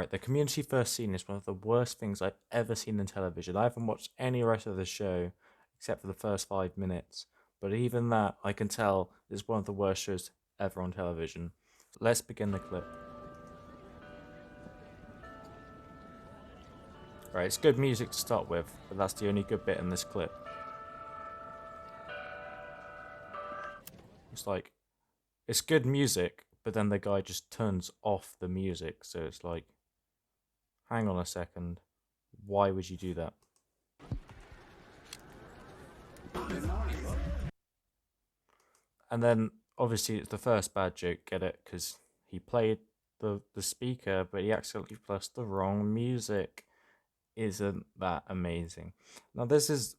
Right, the community first scene is one of the worst things I've ever seen in television. I haven't watched any rest of the show except for the first 5 minutes, but even that I can tell is one of the worst shows ever on television. Let's begin the clip. Right, it's good music to start with, but that's the only good bit in this clip. It's like, it's good music, but then the guy just turns off the music, so it's like, hang on a second, why would you do that? And then obviously it's the first bad joke, get it? Because he played the speaker, but he accidentally pressed the wrong music. Isn't that amazing? Now this is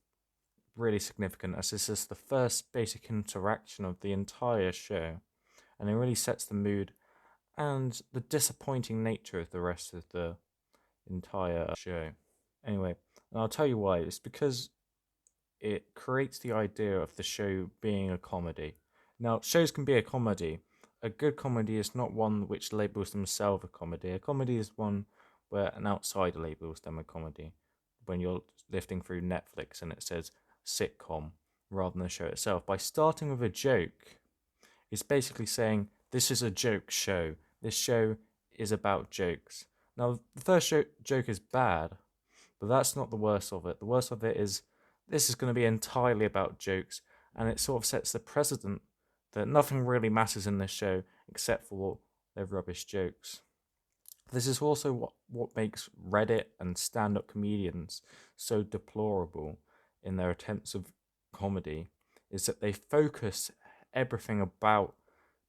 really significant as this is the first basic interaction of the entire show, and it really sets the mood and the disappointing nature of the rest of the entire show. Anyway, and I'll tell you why. It's because it creates the idea of the show being a comedy. Now, shows can be a comedy. A good comedy is not one which labels themselves a comedy. A comedy is one where an outsider labels them a comedy. When you're lifting through Netflix and it says sitcom rather than the show itself. By starting with a joke, it's basically saying this is a joke show. This show is about jokes. Now, the first joke is bad, but that's not the worst of it. The worst of it is this is going to be entirely about jokes, and it sort of sets the precedent that nothing really matters in this show except for their rubbish jokes. This is also what makes Reddit and stand up comedians so deplorable in their attempts of comedy, is that they focus everything about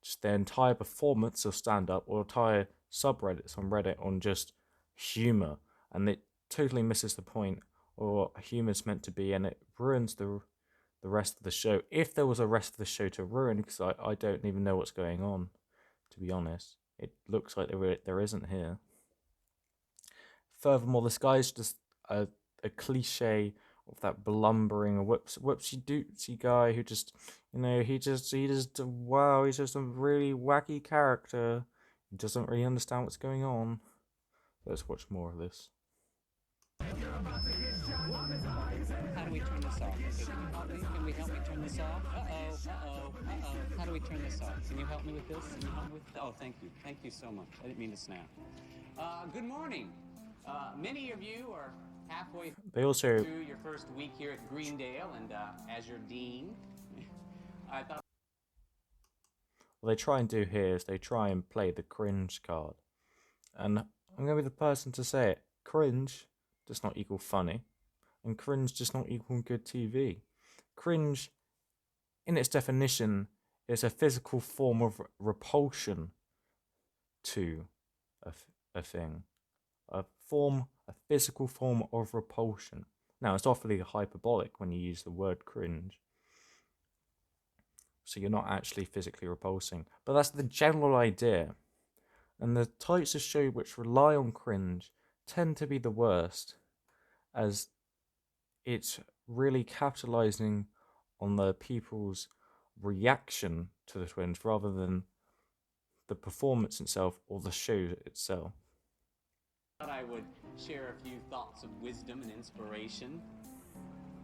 just their entire performance of stand up or entire subreddits on Reddit on just humor, and it totally misses the point or what humor is meant to be, and it ruins the rest of the show. If there was a rest of the show to ruin, because I don't even know what's going on, to be honest. It looks like there isn't here. Furthermore, this guy's just a cliche of that blumbering whoopsie dootsy guy who just, he just wow, he's just a really wacky character. He doesn't really understand what's going on. Let's watch more of this. How do we turn this off? Can you help me? Can we help me turn this off? How do we turn this off? Can you help me with this? Can you help me with? Oh, thank you. Thank you so much. I didn't mean to snap. Good morning. Many of you are halfway They also through your first week here at Greendale, and as your dean, I thought. what they try and do here is they try and play the cringe card, and I'm gonna be the person to say it. Cringe does not equal funny, and cringe does not equal good TV. Cringe, in its definition, is a physical form of repulsion to a thing. A physical form of repulsion. Now, it's awfully hyperbolic when you use the word cringe. So you're not actually physically repulsing. But that's the general idea. And the types of show which rely on cringe tend to be the worst, as it's really capitalizing on the people's reaction to the twins rather than the performance itself or the show itself. I would share a few thoughts of wisdom and inspiration.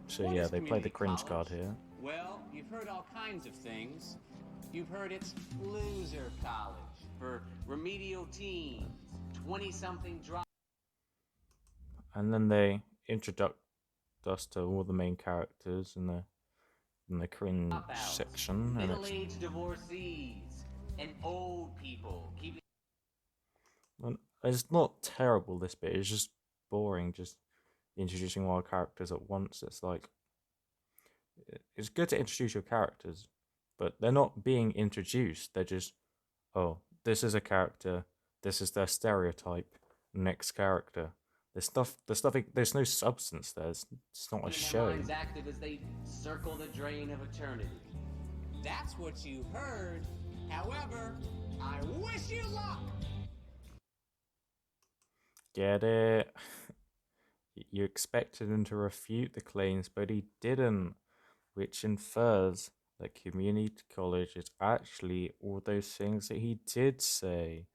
So What yeah, is they play the community cringe college? card here. Well, you've heard all kinds of things. You've heard it's loser college for remedial teens, 20-something drop. And then they introduce us to all the main characters in the cringe Dropouts, section, and middle-aged divorcees, and old people keeping. it's not terrible. This bit it's just boring. Just introducing all the characters at once. It's like it's good to introduce your characters, but they're not being introduced. They're just, oh, this is a character. This is their stereotype. Next character. There's no substance there. It's not a Their show. minds active as they circle the drain of eternity. That's what you heard. However, I wish you luck. Get it? You expected him to refute the claims, but he didn't, which infers that community college is actually all those things that he did say.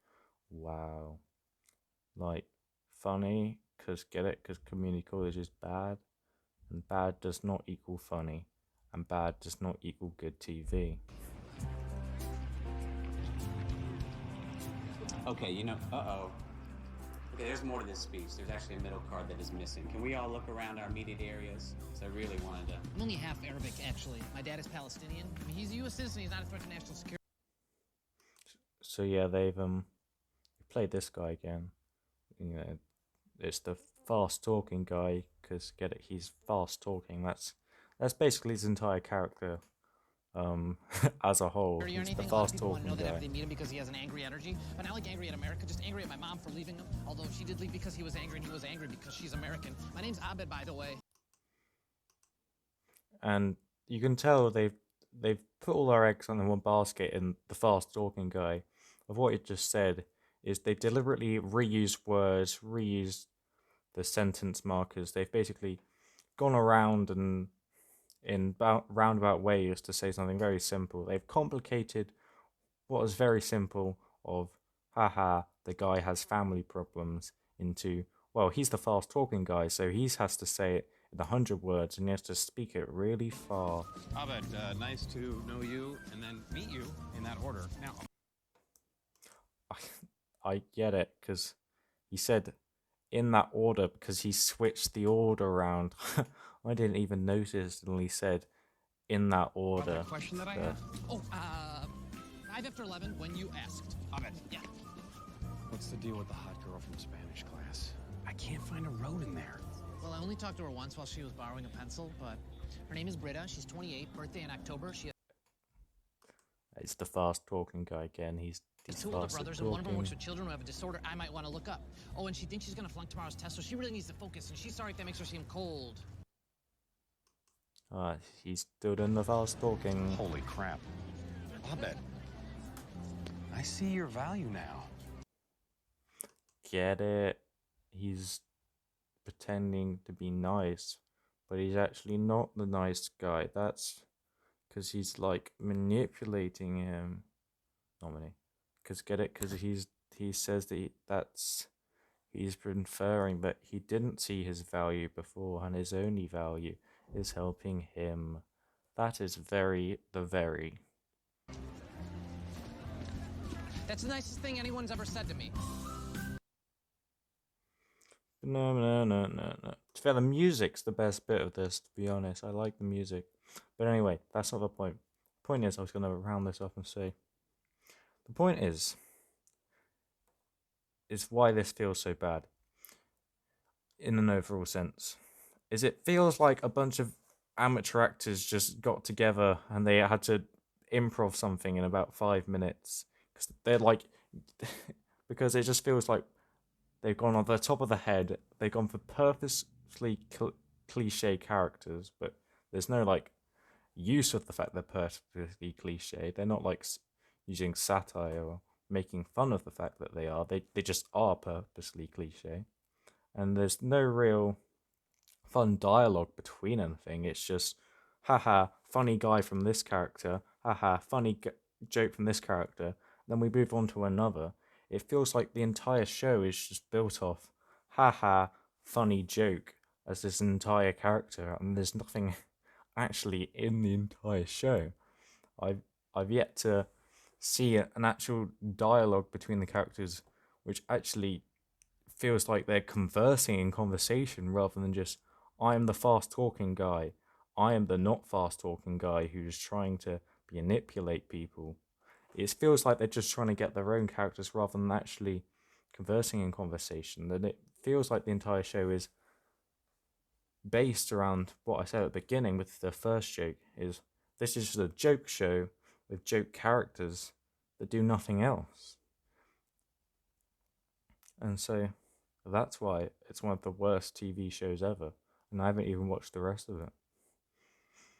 Wow. like funny, because get it? Because community college is bad, and bad does not equal funny, and bad does not equal good TV. Okay, Okay, there's more to this speech. There's actually a middle card that is missing. Can we all look around our immediate areas? So I really wanted to. I'm only half Arabic, actually. My dad is Palestinian. I mean, he's a U.S. citizen. He's not a threat to national security. So yeah, they've played this guy again. You know, it's the fast talking guy, because get it? He's fast talking. That's basically his entire character. As a whole, Or he's the anything. A lot of fast people want to know talking that guy. if they meet him because he has an angry energy. But not like angry at America, just angry at my mom for leaving him. Although she did leave because he was angry, and he was angry because she's American. My name's Abed, by the way. And you can tell they've put all their eggs on one basket, and the fast talking guy of what it just said is they deliberately reused words, reused the sentence markers. They've basically gone around and in roundabout ways to say something very simple. They've complicated what was very simple of haha, the guy has family problems into, well, he's the fast talking guy, so he has to say it in 100 words and he has to speak it really fast. Abed, nice to know you and then meet you in that order. Now, I get it, because he said in that order because he switched the order around. I didn't even notice until he said in that order. that question that I The- have? Oh, 5 after 11 when you asked. Abed, Yeah. what's the deal with the hot girl from Spanish class? I can't find a road in there. Well, I only talked to her once while she was borrowing a pencil, but her name is Britta. She's 28, birthday in October. She It's the fast talking guy again. He's has 2 older fast at brothers, and one of them talking. works with children who have a disorder I might want to look up. Oh, and she thinks she's going to flunk tomorrow's test, so she really needs to focus, and she's sorry if that makes her seem cold. He's still doing the fast talking. Holy crap. Abed, I see your value now. Get it? He's pretending to be nice, but he's actually not the nice guy. That's because he's like manipulating him. Not many. Because get it? Because he says that he's inferring that he didn't see his value before, and his only value is helping him. That is very. That's the nicest thing anyone's ever said to me. No. To be fair, the music's the best bit of this, to be honest. I like the music. But anyway, that's not the point. The point is, I was going to round this up and say, the point is why this feels so bad, in an overall sense, is it feels like a bunch of amateur actors just got together and they had to improv something in about 5 minutes. Because they're like, because it just feels like they've gone on the top of the head. They've gone for purposely cliche characters, but there's no like use of the fact they're purposely cliche. They're not like using satire or making fun of the fact that they are. They just are purposely cliche, and there's no real fun dialogue between anything. It's just, haha, funny guy from this character, haha, funny joke from this character. Then we move on to another. It feels like the entire show is just built off, haha, funny joke as this entire character, and there's nothing actually in the entire show. I've yet to see an actual dialogue between the characters which actually feels like they're conversing in conversation rather than just, I am the fast talking guy, I am the not fast talking guy who's trying to manipulate people. It feels like they're just trying to get their own characters rather than actually conversing in conversation. Then it feels like the entire show is based around what I said at the beginning with the first joke, is this is just a joke show with joke characters that do nothing else. And so that's why it's one of the worst TV shows ever, and I haven't even watched the rest of it.